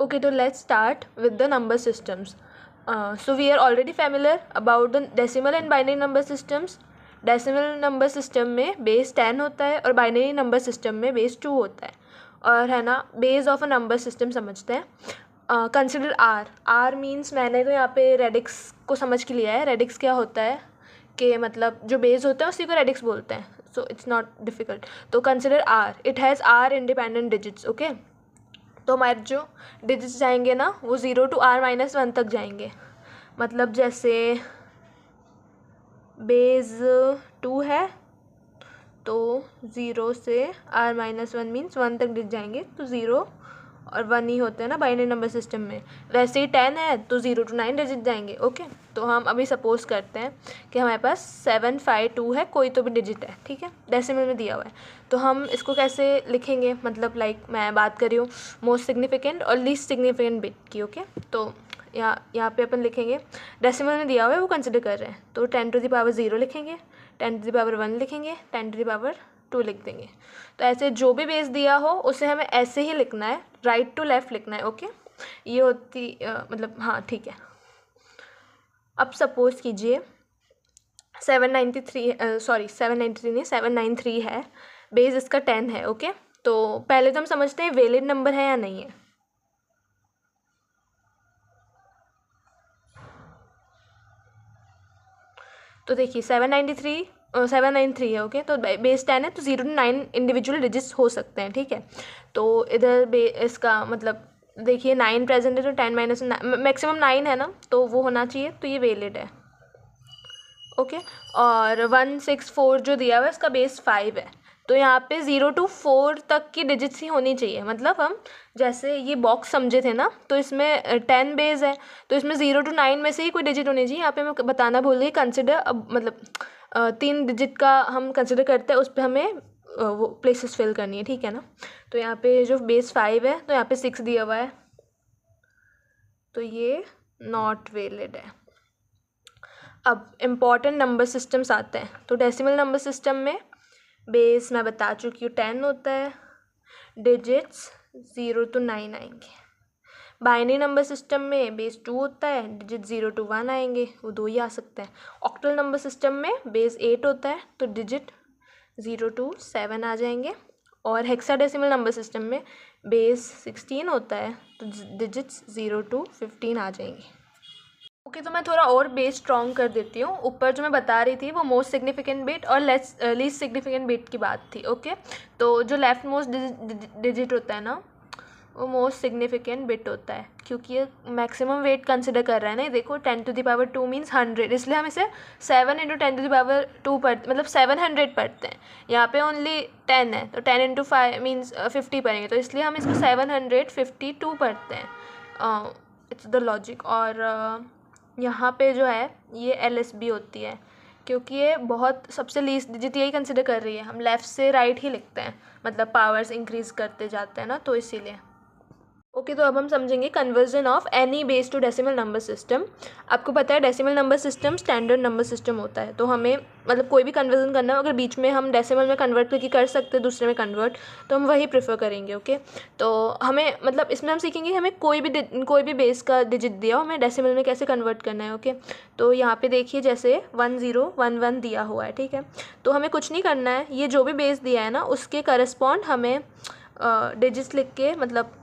Okay, so let's start with the number systems. So we are already familiar about the decimal and binary number systems. Decimal number system में base 10 होता है और binary number system में base 2 होता है, और है ना base of a number system समझते हैं. कंसिडर आर मीन्स, मैंने तो यहाँ पे रेडिक्स को समझ के लिया है. रेडिक्स क्या होता है कि मतलब जो बेस होता है उसी को रेडिक्स बोलते हैं. So it's not difficult. तो consider R, it has R independent digits. Okay, तो हमारे जो डिजिट्स जाएंगे ना वो 0 to r-1 तक जाएंगे. मतलब जैसे बेस 2 है तो 0 से r-1 मीन्स 1 तक डिजिट जाएंगे, तो 0 और 1 ही होते हैं ना बाइनरी नंबर सिस्टम में. वैसे ही 10 है तो 0 to 9 डिजिट जाएंगे. ओके, तो हम अभी सपोज करते हैं कि हमारे पास 7 5 2 है, कोई तो भी डिजिट है, ठीक है, डेसिमल में दिया हुआ है. तो हम इसको कैसे लिखेंगे, मतलब मैं बात कर रही हूँ मोस्ट सिग्निफिकेंट और लीस्ट सिग्निफिकेंट बिट की. ओके, तो यहाँ पे अपन लिखेंगे डेसिमल में दिया हुआ है वो कंसिडर कर रहे हैं, तो 10⁻0 लिखेंगे, 10⁻1 लिखेंगे, 10⁻2 लिख देंगे. तो ऐसे जो भी बेस दिया हो उसे हमें ऐसे ही लिखना है, राइट टू लेफ़्ट लिखना है. ओके, ये होती मतलब हाँ ठीक है. अब सपोज कीजिए 793 है, बेस इसका 10 है. ओके, तो पहले तो हम समझते हैं वैलिड नंबर है या नहीं है. तो देखिए 793 है. ओके, तो बेस 10 है तो 0 to 9 इंडिविजुअल डिजिट्स हो सकते हैं, ठीक है. तो इधर इसका मतलब देखिए 9 प्रेजेंट है तो 10 - मैक्सिमम 9 है ना, तो वो होना चाहिए, तो ये वैलिड है. ओके, और 164 जो दिया हुआ है इसका बेस 5 है, तो यहाँ पे 0 to 4 तक की डिजिट्स ही होनी चाहिए. मतलब हम जैसे ये बॉक्स समझे थे ना, तो इसमें 10 बेस है तो इसमें 0 to 9 में से ही कोई डिजिट होनी चाहिए. यहाँ पे मैं बताना भूल गई, कंसिडर अब मतलब 3 डिजिट का हम कंसिडर करते हैं, उस पर हमें वो प्लेसेस फिल करनी है, ठीक है ना. तो यहाँ पे जो बेस 5 है तो यहाँ पे 6 दिया हुआ है, तो ये नॉट वैलिड है. अब इम्पॉर्टेंट नंबर सिस्टम्स आते हैं. तो डेसिमल नंबर सिस्टम में बेस मैं बता चुकी हूँ 10 होता है, डिजिट्स 0 to 9 आएंगे. बाइनरी नंबर सिस्टम में बेस 2 होता है, डिजिट 0 to 1 आएंगे, वो 2 ही आ सकते हैं. ऑक्टल नंबर सिस्टम में बेस 8 होता है तो डिजिट 0 to 7 आ जाएंगे. और हेक्साडेसिमल नंबर सिस्टम में बेस 16 होता है तो डिजिट्स 0 to 15 आ जाएंगे. ओके, तो मैं थोड़ा और बेस स्ट्रॉन्ग कर देती हूँ. ऊपर जो मैं बता रही थी वो मोस्ट सिग्निफिकेंट बिट और लीस्ट सिग्निफिकेंट बिट की बात थी. ओके, तो जो लेफ्ट मोस्ट डिजिट होता है ना वो मोस्ट सिग्निफिकेंट बिट होता है, क्योंकि ये मैक्सिमम वेट कंसिडर कर रहा है ना. देखो 10⁻2 मीन्स 100, इसलिए हम इसे 7 × 10⁻2 पढ़ते, मतलब 700 पढ़ते हैं. यहाँ पे ओनली 10 है तो 10 × 5 मीन्स 50 पढ़ेंगे, तो इसलिए हम इसको 752 पढ़ते हैं. It's the logic. और यहाँ पे जो है ये LSB होती है, क्योंकि ये बहुत सबसे लीस्ट डिजिट यही कंसिडर कर रही है. हम लेफ़्ट से राइट ही लिखते हैं, मतलब पावर्स इंक्रीज़ करते जाते हैं ना, तो इसीलिए. ओके, तो अब हम समझेंगे conversion of any base to decimal number system. आपको पता है decimal number system standard number system होता है, तो हमें मतलब कोई भी कन्वर्जन करना हो, अगर बीच में हम डेसिमल में कन्वर्ट करके कर सकते हैं दूसरे में कन्वर्ट, तो हम वही प्रेफर करेंगे. ओके, तो हमें मतलब इसमें हम सीखेंगे हमें कोई भी बेस का डिजिट दिया हो हमें डेसिमल में कैसे कन्वर्ट करना है. ओके, तो यहाँ पे देखिए जैसे 1011 दिया हुआ है, ठीक है, तो हमें कुछ नहीं करना है. ये जो भी बेस दिया है ना उसके करस्पॉन्ड हमें डिजिट्स लिख के, मतलब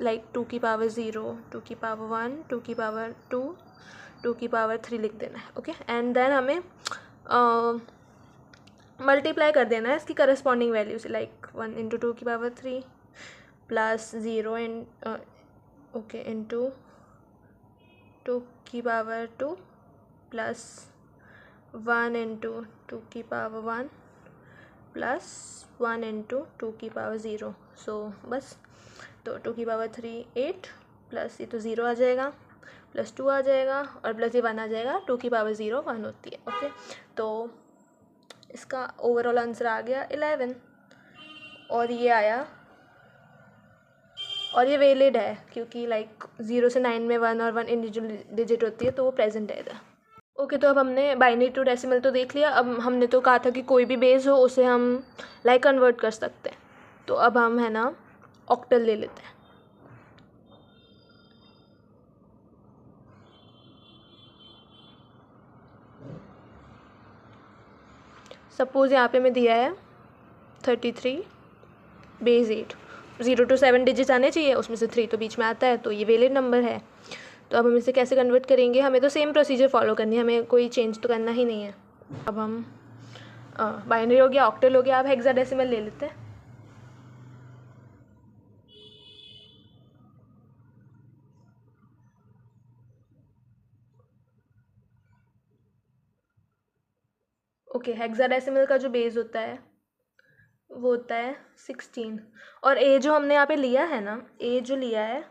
लाइक 2 की पावर 0, 2 की पावर 1, 2 की पावर 2, 2 की पावर 3 लिख देना है. ओके, एंड देन हमें मल्टीप्लाई कर देना है इसकी करस्पॉन्डिंग वैल्यू से, लाइक 1 × 2 की पावर 3 प्लस 0 इंटू 2 की पावर 2 प्लस 1 × 2 की पावर 1 प्लस 1 × 2 की पावर 0. सो बस, तो 2 की पावर 3 8 प्लस ये तो 0 आ जाएगा, प्लस 2 आ जाएगा और प्लस ये 1 आ जाएगा. 2 की पावर 0 1 होती है. ओके, तो इसका ओवरऑल आंसर आ गया 11, और ये आया, और ये वैलिड है क्योंकि लाइक 0 से 9 में 1 और 1 इंडिविजुअल डिजिट होती है, तो वो प्रेजेंट है इधर. ओके, तो अब हमने बाइनरी टू डेसिमल तो देख लिया. अब हमने तो कहा था कि कोई भी बेस हो उसे हम लाइक कन्वर्ट कर सकते हैं, तो अब हम है ना ऑक्टल ले लेते हैं. सपोज़ यहाँ पे मैं दिया है 33 बेस 8, 0 to 7 डिजिट्स आने चाहिए, उसमें से 3 तो बीच में आता है, तो ये वैलिड नंबर है। तो अब हम इसे कैसे कन्वर्ट करेंगे, हमें तो सेम प्रोसीजर फॉलो करनी है, हमें कोई चेंज तो करना ही नहीं है। अब हम बाइनरी हो गया, ऑक्टल हो गया, अब हेक्साडेसिमल ले लेते हैं। ओके, हेक्साडेसिमल का जो बेस होता है वो होता है 16, और ए जो हमने यहाँ पे लिया है ना, ए जो लिया है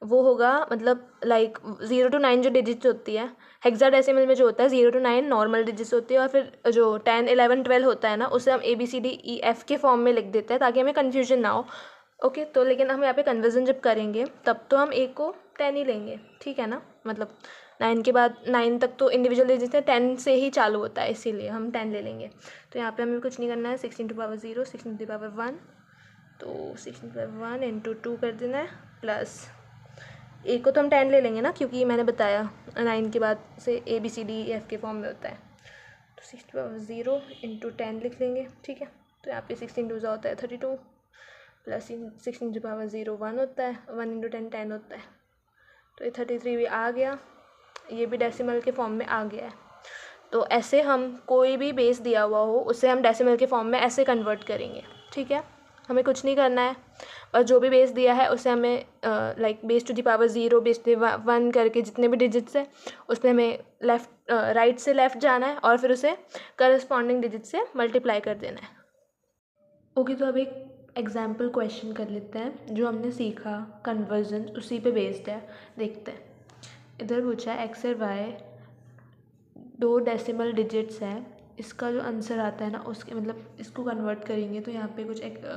वो होगा मतलब लाइक 0 to 9 जो डिजिट्स होती है, हेक्साडेसिमल में जो होता है 0 to 9 नॉर्मल डिजिट्स होती है, और फिर जो 10 11 12 होता है ना, उसे हम ABCDEF के फॉर्म में लिख देते हैं ताकि हमें कन्फ्यूजन ना हो। ओके, तो लेकिन हम यहाँ पे कन्वर्जन जब करेंगे तब तो हम ए को 10 ही लेंगे, ठीक है ना, मतलब 9 के बाद 9 तक तो इंडिविजुअल डिजिट्स है, 10 से ही चालू होता है, इसीलिए हम 10 ले लेंगे। तो यहाँ पे हमें कुछ नहीं करना है, 16 to power 0, 16 to power 1, तो 16 to power 1 into 2 कर देना है, प्लस ए को तो हम 10 ले लेंगे ना, क्योंकि मैंने बताया 9 के बाद से ABCDEF के फॉर्म में होता है। तो 6 to power 0 into 10 लिख लेंगे, ठीक है। तो यहाँ पे 16 2 होता है 32, प्लस 16 to power 0 1 होता है, 1 into 10 10 होता है, तो ये 33 भी आ गया, ये भी डेसिमल के फॉर्म में आ गया है। तो ऐसे हम कोई भी बेस दिया हुआ हो उसे हम डेसिमल के फॉर्म में ऐसे कन्वर्ट करेंगे, ठीक है। हमें कुछ नहीं करना है, बस जो भी बेस दिया है उसे हमें like base to the power 0, base to 1 करके जितने भी डिजिट्स है उसमें हमें राइट से लेफ़्ट जाना है और फिर उसे करस्पॉन्डिंग डिजिट से मल्टीप्लाई कर देना है। ओके, तो अब एक एग्जाम्पल क्वेश्चन कर लेते हैं, जो हमने सीखा कन्वर्जन उसी पे बेस्ड है, देखते हैं। इधर पूछा है एक्स और वाई 2 डेसिमल डिजिट्स हैं, इसका जो आंसर आता है ना उसके मतलब इसको कन्वर्ट करेंगे तो यहाँ पे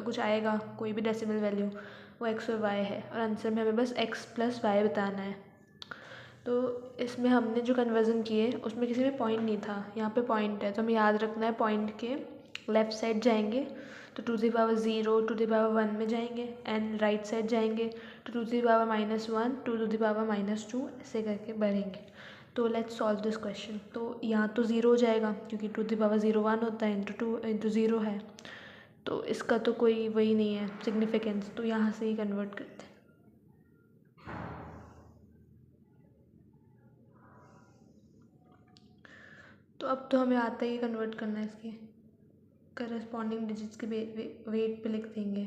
कुछ आएगा, कोई भी डेसिमल वैल्यू, वो एक्स और वाई है, और आंसर में हमें बस एक्स प्लस वाई बताना है। तो इसमें हमने जो कन्वर्जन किए उसमें किसी में पॉइंट नहीं था, यहाँ पे पॉइंट है, तो हमें याद रखना है पॉइंट के लेफ़्ट साइड जाएंगे तो 2 to the power 0 2 to the power 1 में जाएंगे, एंड राइट साइड जाएंगे तो 2 to the power -1 2 to the power -2, ऐसे करके बढ़ेंगे। तो लेट्स सॉल्व दिस क्वेश्चन। तो यहाँ तो 0 हो जाएगा क्योंकि 2 to the power 0 1 होता है, इंटू 2 इंटू 0 है, तो इसका तो कोई वही नहीं है सिग्निफिकेंस, तो यहाँ से ही कन्वर्ट करते हैं। तो अब तो हमें आता ही कन्वर्ट करना है, इसके करस्पॉन्डिंग डिजिट्स के वेट पे लिख देंगे।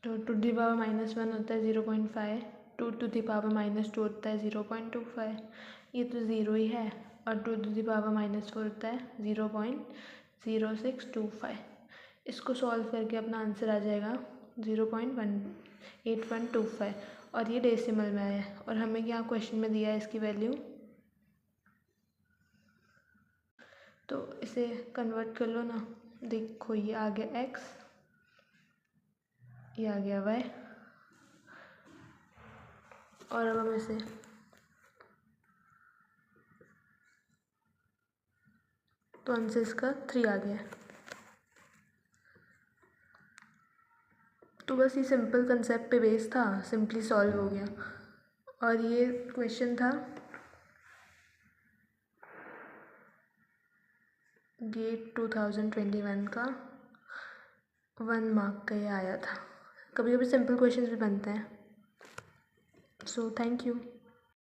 तो 2 to the power -1 होता है 0.5, 2 to the power -2 होता है 0.25, ये तो ज़ीरो ही है, और 2 to the power -4 होता है 0.0625। इसको सॉल्व करके अपना आंसर आ जाएगा 0.8125, और ये डेसिमल में आया है, और हमें यहाँ क्वेश्चन में दिया है इसकी वैल्यू। तो इसे कन्वर्ट कर लो ना, देखो ये आ गया x, ये आ गया y, और अब हम इसे तो आंसर इसका 3 आ गया। तो बस ये सिंपल कंसेप्ट पे बेस था, सिंपली सॉल्व हो गया, और ये क्वेश्चन था गेट 2021 का 1 मार्क का, ये आया था। कभी कभी सिंपल क्वेश्चंस भी बनते हैं। So thank you.